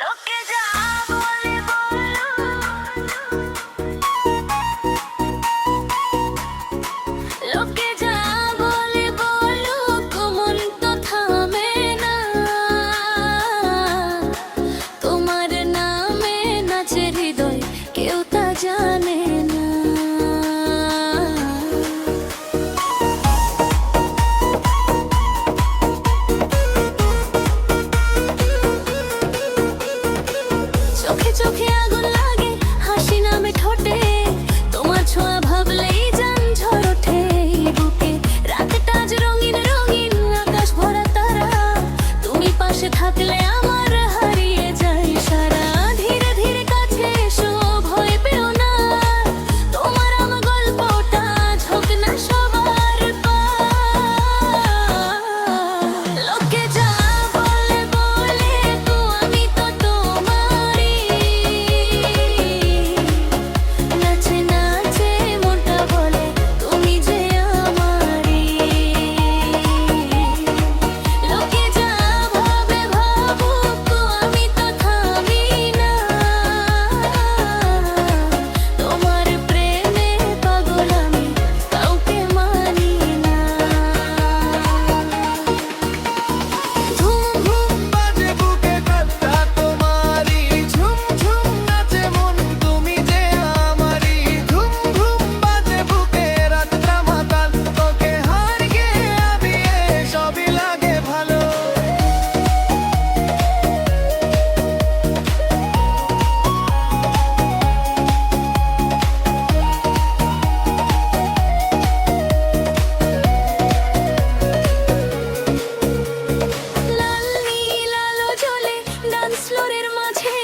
লোকে যা বলে বলো, লোকে যা বলে বলুক, মন তো থামে না। তোমার নামে নাচে হৃদয়, কেউ তা জানে না। চোখে চোখে আগুন লাগে, হাসি নামে ঠোঁটে, তোমার ছোঁয়া ভাবলেই জান ঝড় ওঠে বুকে। রাতটা আজ রঙিন রঙিন, আকাশ ভরা তারা, তুমি পাশে থাকলে আমার হারিয়ে যায় সারা। ধীরে ধীরে কাছে এসো, ভয় পেও না, তোমার আমার গল্পটা ঝোঁক না সবার পার। লোকে যা বলে বলে তো আমি তো তোমারই, নাচে নাচে মনটা বলে তুমি যে আমারই। লোকে যা ভাবে ভাবুক, আমি তো থামি না, তোমার প্রেমে পাগল আমি, কাউকে মানি না। ধুম ধুম বাজে বুকে কাঁটা তোমারই, ঝুম ঝুম নাচে মন তুমি যে আমারই। ধুম ধুম বাজে বুকে রাতটা মাতাল, তোকে হারিয়ে আমি সবই লাগে ভালো। লাল নীল আলো জ্বলে ডান্স ফ্লোরের মাঝে,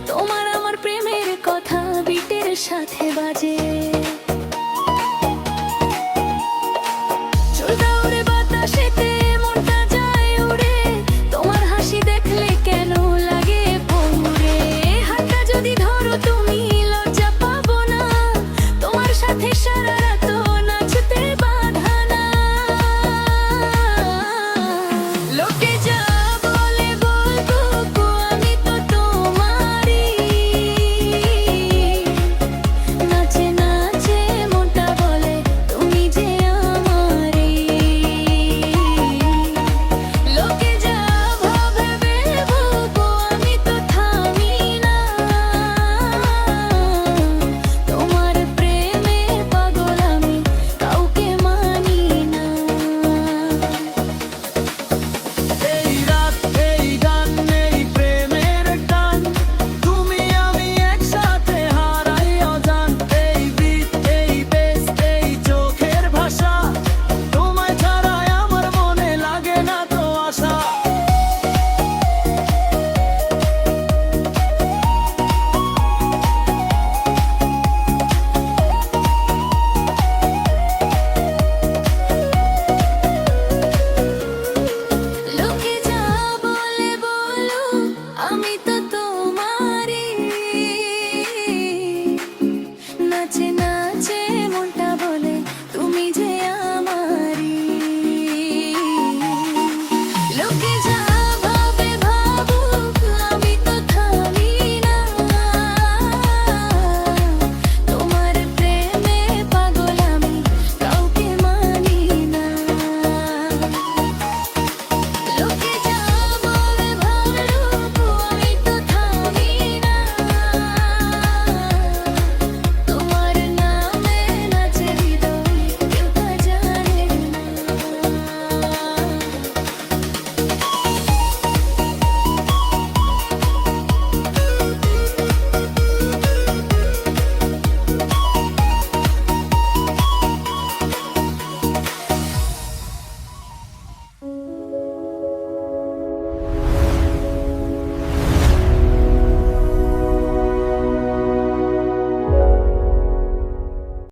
তোমার আমার প্রেমের কথা বিটের সাথে বাজে।